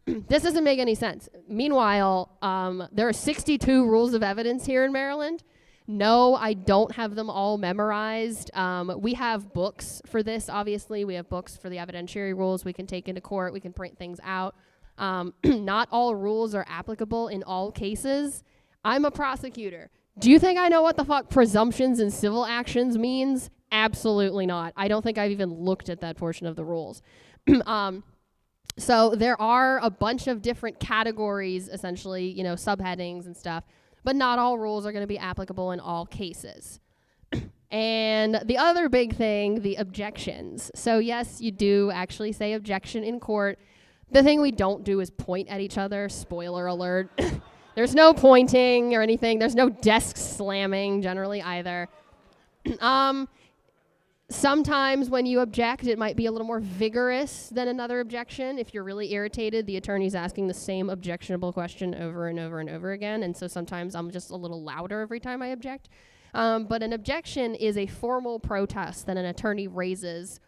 This doesn't make any sense. Meanwhile, there are 62 rules of evidence here in Maryland. No, I don't have them all memorized. We have books for this, obviously. We have books for the evidentiary rules we can take into court. We can print things out. Not all rules are applicable in all cases. I'm a prosecutor. Do you think I know what the fuck presumptions in civil actions means? Absolutely not. I don't think I've even looked at that portion of the rules. So there are a bunch of different categories, essentially, subheadings and stuff. But not all rules are going to be applicable in all cases. And the other big thing, the objections. So yes, you do actually say objection in court. The thing we don't do is point at each other. Spoiler alert. There's no pointing or anything. There's no desk slamming generally either. Sometimes when you object, it might be a little more vigorous than another objection. If you're really irritated, the attorney's asking the same objectionable question over and over and over again. And so sometimes I'm just a little louder every time I object. But an objection is a formal protest that an attorney raises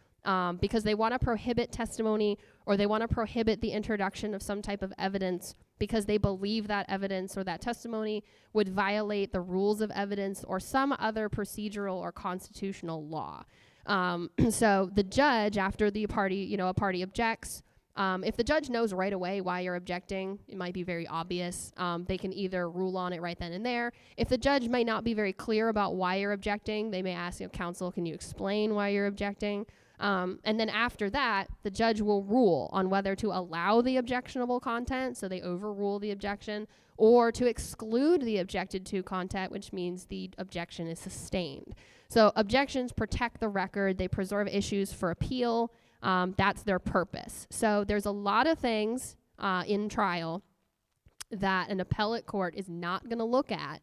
because they want to prohibit testimony or they want to prohibit the introduction of some type of evidence because they believe that evidence or that testimony would violate the rules of evidence or some other procedural or constitutional law. So the judge, after a party objects, if the judge knows right away why you're objecting, it might be very obvious. They can either rule on it right then and there. If the judge may not be very clear about why you're objecting, they may ask, counsel, can you explain why you're objecting? And then after that, the judge will rule on whether to allow the objectionable content, so they overrule the objection, or to exclude the objected to content, which means the objection is sustained. So objections protect the record. They preserve issues for appeal. That's their purpose. So there's a lot of things in trial that an appellate court is not going to look at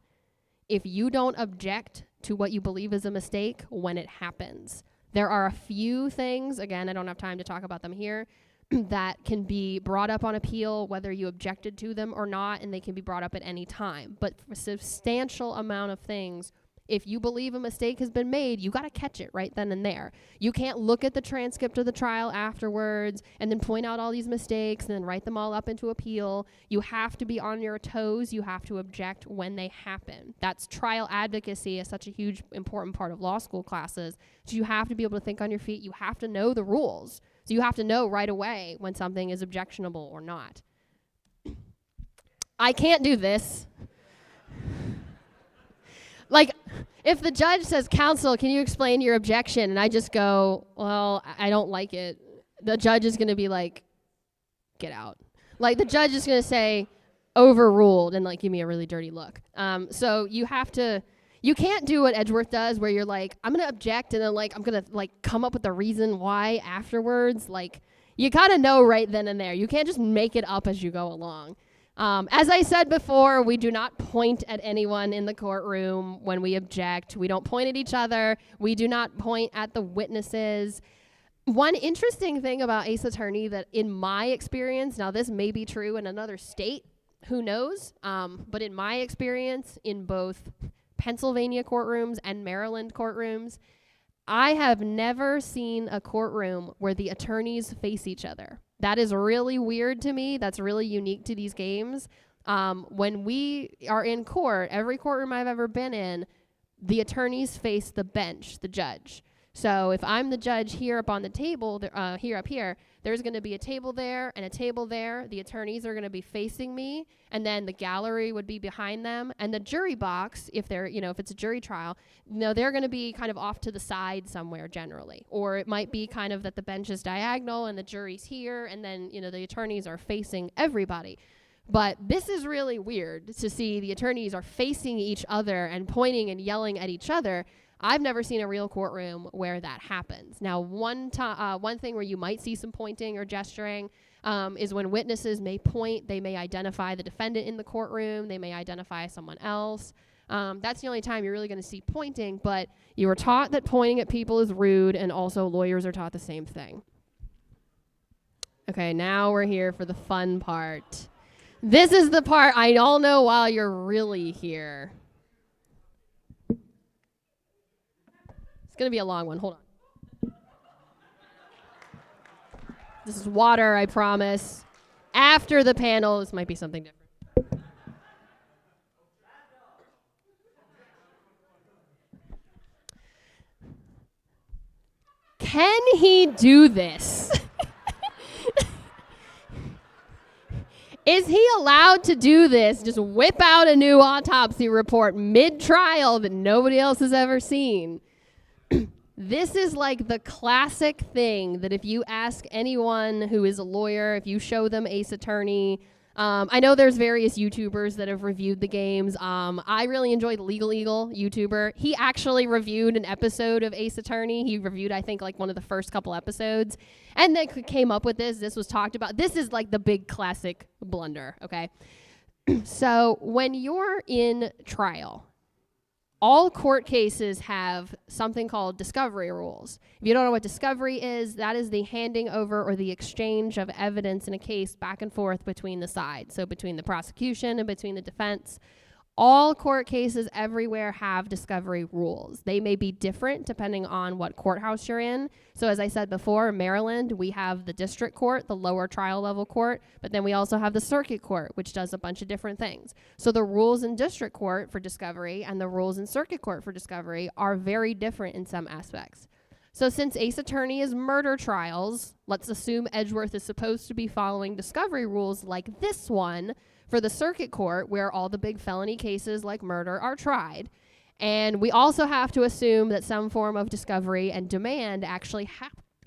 if you don't object to what you believe is a mistake when it happens. There are a few things, again, I don't have time to talk about them here, that can be brought up on appeal, whether you objected to them or not, and they can be brought up at any time. But for a substantial amount of things, if you believe a mistake has been made, you got to catch it right then and there. You can't look at the transcript of the trial afterwards and then point out all these mistakes and then write them all up into appeal. You have to be on your toes. You have to object when they happen. That's trial advocacy is such a huge, important part of law school classes. So you have to be able to think on your feet. You have to know the rules. So you have to know right away when something is objectionable or not. I can't do this. If the judge says, counsel, can you explain your objection? And I just go, well, I don't like it. The judge is going to be like, get out. The judge is going to say, overruled, and give me a really dirty look. So you can't do what Edgeworth does where you're like, I'm going to object, and then I'm going to come up with the reason why afterwards. You got to know right then and there. You can't just make it up as you go along. As I said before, we do not point at anyone in the courtroom when we object. We don't point at each other. We do not point at the witnesses. One interesting thing about Ace Attorney that in my experience, now this may be true in another state, who knows, but in my experience in both Pennsylvania courtrooms and Maryland courtrooms, I have never seen a courtroom where the attorneys face each other. That is really weird to me. That's really unique to these games. When we are in court, every courtroom I've ever been in, the attorneys face the bench, the judge. So if I'm the judge here up on the table, here, there's going to be a table there and a table there. The attorneys are going to be facing me, and then the gallery would be behind them. And the jury box, if it's a jury trial, they're going to be kind of off to the side somewhere generally. Or it might be kind of that the bench is diagonal and the jury's here, and then, the attorneys are facing everybody. But this is really weird to see the attorneys are facing each other and pointing and yelling at each other. I've never seen a real courtroom where that happens. Now, one thing where you might see some pointing or gesturing is when witnesses may point. They may identify the defendant in the courtroom. They may identify someone else. That's the only time you're really going to see pointing, but you were taught that pointing at people is rude, and also lawyers are taught the same thing. Okay, now we're here for the fun part. This is the part I all know while you're really here. It's going to be a long one. Hold on. This is water, I promise. After the panel, this might be something different. Can he do this? Is he allowed to do this, just whip out a new autopsy report mid-trial that nobody else has ever seen? This is like the classic thing that if you ask anyone who is a lawyer, if you show them Ace Attorney, I know there's various YouTubers that have reviewed the games. I really enjoyed Legal Eagle, YouTuber. He actually reviewed an episode of Ace Attorney. He reviewed, I think, like one of the first couple episodes. And then came up with this. This was talked about. This is like the big classic blunder, okay? So when you're in trial, all court cases have something called discovery rules. If you don't know what discovery is, that is the handing over or the exchange of evidence in a case back and forth between the sides. So between the prosecution and between the defense. All court cases everywhere have discovery rules. They may be different depending on what courthouse you're in. So as I said before, in Maryland, we have the district court, the lower trial level court, but then we also have the circuit court, which does a bunch of different things. So the rules in district court for discovery and the rules in circuit court for discovery are very different in some aspects. So since Ace Attorney is murder trials, let's assume Edgeworth is supposed to be following discovery rules like this one for the circuit court where all the big felony cases like murder are tried. And we also have to assume that some form of discovery and demand actually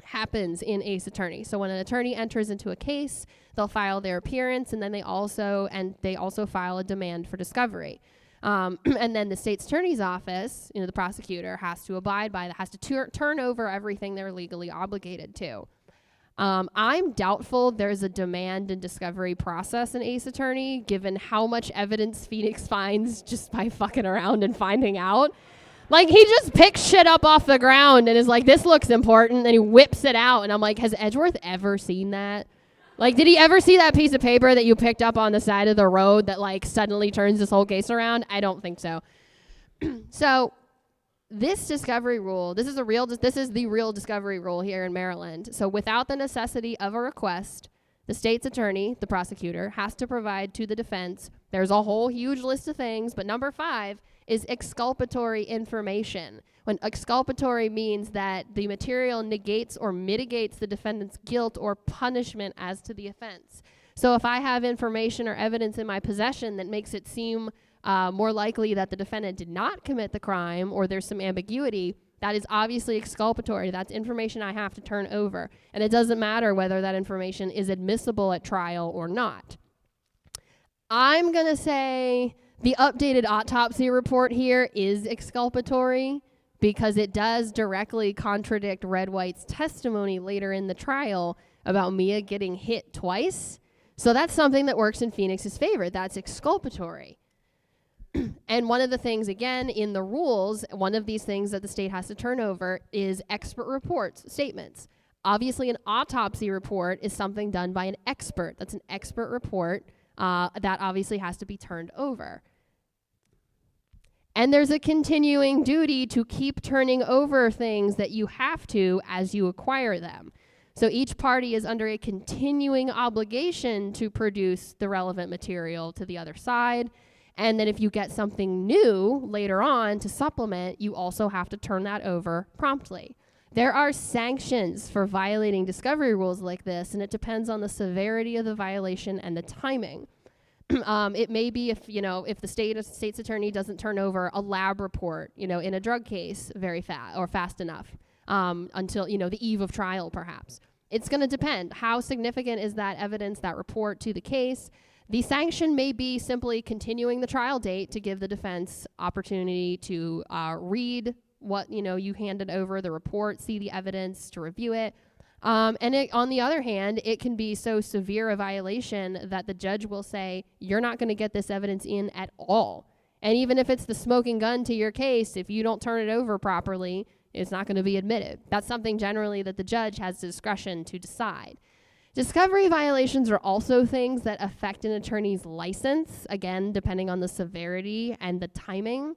happens in Ace Attorney. So when an attorney enters into a case, they'll file their appearance, and then they also file a demand for discovery. And then the state's attorney's office, the prosecutor, has to abide by that, has to turn over everything they're legally obligated to. I'm doubtful there's a demand and discovery process in Ace Attorney, given how much evidence Phoenix finds just by fucking around and finding out. Like, he just picks shit up off the ground and is like, this looks important, and he whips it out. And I'm like, has Edgeworth ever seen that? Like, did he ever see that piece of paper that you picked up on the side of the road that, like, suddenly turns this whole case around? I don't think so. So this discovery rule, this is the real discovery rule here in Maryland. So without the necessity of a request, the state's attorney, the prosecutor, has to provide to the defense. There's a whole huge list of things, but number 5 is exculpatory information. When exculpatory means that the material negates or mitigates the defendant's guilt or punishment as to the offense. So if I have information or evidence in my possession that makes it seem more likely that the defendant did not commit the crime, or there's some ambiguity, that is obviously exculpatory. That's information I have to turn over. And it doesn't matter whether that information is admissible at trial or not. I'm going to say the updated autopsy report here is exculpatory because it does directly contradict Red White's testimony later in the trial about Mia getting hit twice. So that's something that works in Phoenix's favor. That's exculpatory. And one of the things, again, in the rules, one of these things that the state has to turn over is expert reports, statements. Obviously, an autopsy report is something done by an expert. That's an expert report that obviously has to be turned over. And there's a continuing duty to keep turning over things that you have to as you acquire them. So each party is under a continuing obligation to produce the relevant material to the other side. And then if you get something new later on to supplement, you also have to turn that over promptly. There are sanctions for violating discovery rules like this, and it depends on the severity of the violation and the timing. It may be if the state's attorney doesn't turn over a lab report, in a drug case very fast enough until, the eve of trial perhaps. It's going to depend. How significant is that evidence, that report to the case? The sanction may be simply continuing the trial date to give the defense opportunity to read what, you handed over, the report, see the evidence, to review it. On the other hand, it can be so severe a violation that the judge will say, you're not going to get this evidence in at all. And even if it's the smoking gun to your case, if you don't turn it over properly, it's not going to be admitted. That's something generally that the judge has discretion to decide. Discovery violations are also things that affect an attorney's license, again, depending on the severity and the timing.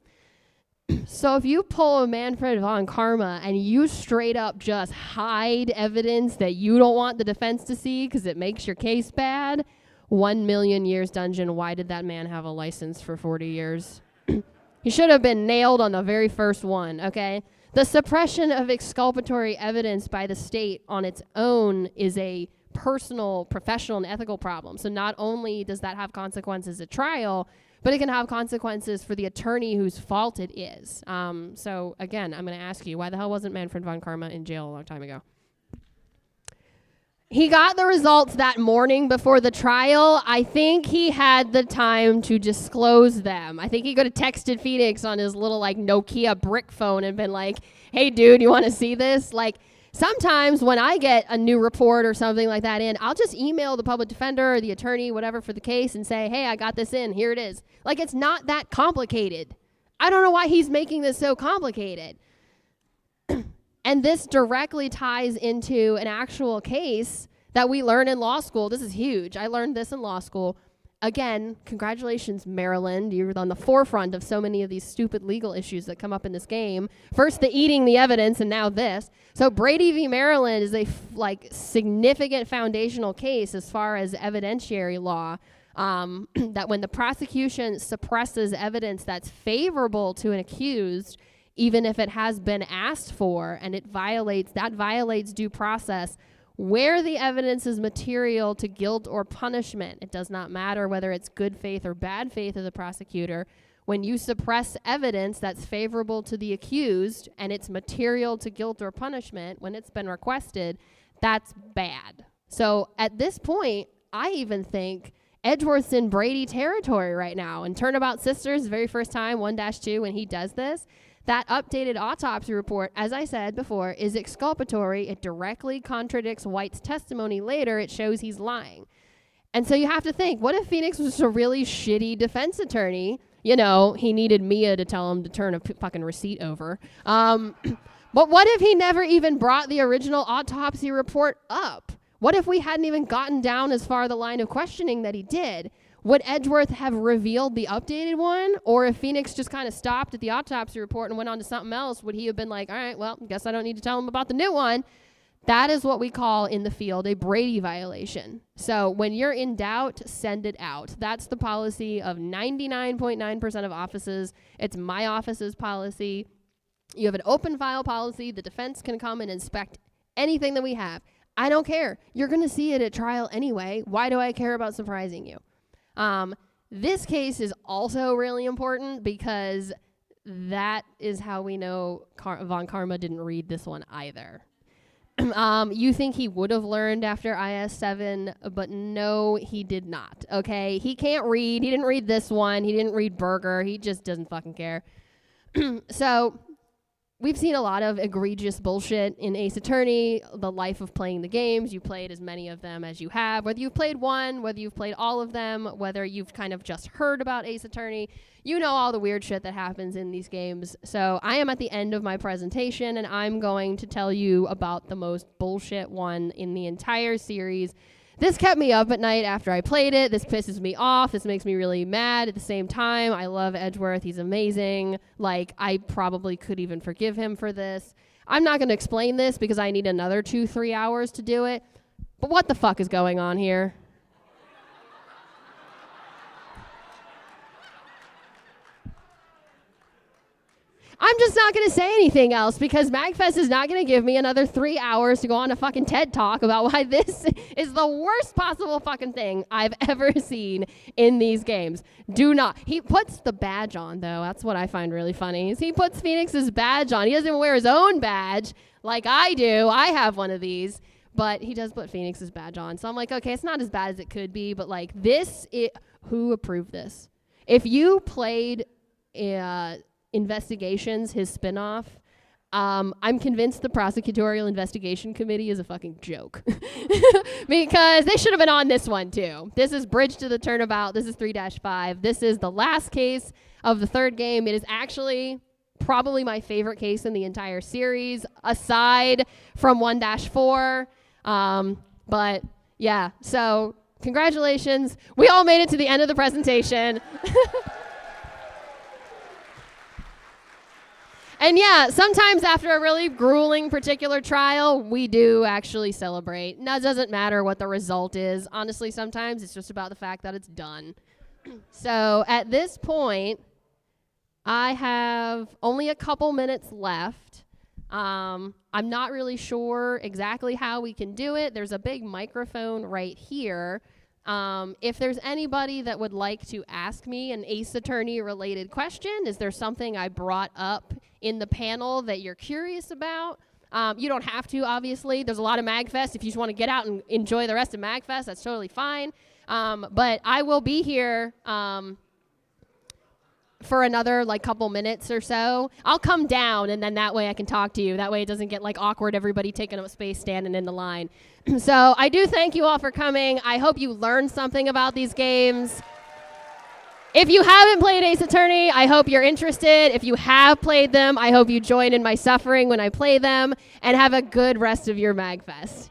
So if you pull a Manfred von Karma and you straight up just hide evidence that you don't want the defense to see because it makes your case bad, 1 million years dungeon. Why did that man have a license for 40 years? He should have been nailed on the very first one, okay? The suppression of exculpatory evidence by the state on its own is a personal, professional, and ethical problem. So not only does that have consequences at trial, but it can have consequences for the attorney whose fault it is. So again, I'm going to ask you, why the hell wasn't Manfred von Karma in jail a long time ago? He got the results that morning before the trial. I think he had the time to disclose them. I think he could have texted Phoenix on his little like Nokia brick phone and been like, hey dude, you want to see this? Like, sometimes when I get a new report or something like that in, I'll just email the public defender or the attorney, whatever, for the case and say, hey, I got this in. Here it is. Like, it's not that complicated. I don't know why he's making this so complicated. And this directly ties into an actual case that we learn in law school. This is huge. I learned this in law school. Again, congratulations, Maryland. You're on the forefront of so many of these stupid legal issues that come up in this game. First, the eating the evidence, and now this. So Brady v. Maryland is a significant foundational case as far as evidentiary law, that when the prosecution suppresses evidence that's favorable to an accused, even if it has been asked for, and that violates due process, where the evidence is material to guilt or punishment. It does not matter whether it's good faith or bad faith of the prosecutor. When you suppress evidence that's favorable to the accused and it's material to guilt or punishment when it's been requested, that's bad. So at this point, I even think Edgeworth's in Brady territory right now. And Turnabout Sisters, the very first time, 1-2, when he does this, that updated autopsy report, as I said before, is exculpatory. It directly contradicts White's testimony later. It shows he's lying. And so you have to think, what if Phoenix was a really shitty defense attorney? You know, he needed Mia to tell him to turn a fucking receipt over. But what if he never even brought the original autopsy report up? What if we hadn't even gotten down as far the line of questioning that he did? Would Edgeworth have revealed the updated one? Or if Phoenix just kind of stopped at the autopsy report and went on to something else, would he have been like, all right, well, guess I don't need to tell him about the new one? That is what we call in the field a Brady violation. So when you're in doubt, send it out. That's the policy of 99.9% of offices. It's my office's policy. You have an open file policy. The defense can come and inspect anything that we have. I don't care. You're going to see it at trial anyway. Why do I care about surprising you? This case is also really important because that is how we know Von Karma didn't read this one either. You think he would have learned after IS-7, but no, he did not, okay? He can't read. He didn't read this one. He didn't read Burger. He just doesn't fucking care. So we've seen a lot of egregious bullshit in Ace Attorney, the life of playing the games. You played as many of them as you have. Whether you've played one, whether you've played all of them, whether you've kind of just heard about Ace Attorney, you know all the weird shit that happens in these games. So I am at the end of my presentation, and I'm going to tell you about the most bullshit one in the entire series. This kept me up at night after I played it. This pisses me off. This makes me really mad. At the same time, I love Edgeworth. He's amazing. Like, I probably could even forgive him for this. I'm not going to explain this because I need another 2-3 hours to do it. But what the fuck is going on here? I'm just not going to say anything else because MAGFest is not going to give me another 3 hours to go on a fucking TED Talk about why this is the worst possible fucking thing I've ever seen in these games. Do not. He puts the badge on, though. That's what I find really funny. Is he puts Phoenix's badge on. He doesn't even wear his own badge like I do. I have one of these. But he does put Phoenix's badge on. So I'm like, okay, it's not as bad as it could be. But, like, who approved this? If you played Investigations, his spinoff, I'm convinced the prosecutorial investigation committee is a fucking joke because they should have been on this one too. This is Bridge to the Turnabout. This is 3-5. This is the last case of the third game. It is actually probably my favorite case in the entire series, aside from 1-4. But yeah, so congratulations. We all made it to the end of the presentation. And yeah, sometimes after a really grueling particular trial, we do actually celebrate. Now, it doesn't matter what the result is. Honestly, sometimes it's just about the fact that it's done. So at this point, I have only a couple minutes left. I'm not really sure exactly how we can do it. There's a big microphone right here. If there's anybody that would like to ask me an Ace Attorney related question, is there something I brought up in the panel that you're curious about? You don't have to, obviously. There's a lot of MAGFest. If you just want to get out and enjoy the rest of MAGFest, that's totally fine. But I will be here for another couple minutes or so. I'll come down, and then that way I can talk to you. That way it doesn't get awkward, everybody taking up space, standing in the line. So I do thank you all for coming. I hope you learned something about these games. If you haven't played Ace Attorney, I hope you're interested. If you have played them, I hope you join in my suffering when I play them, and have a good rest of your MAGFest.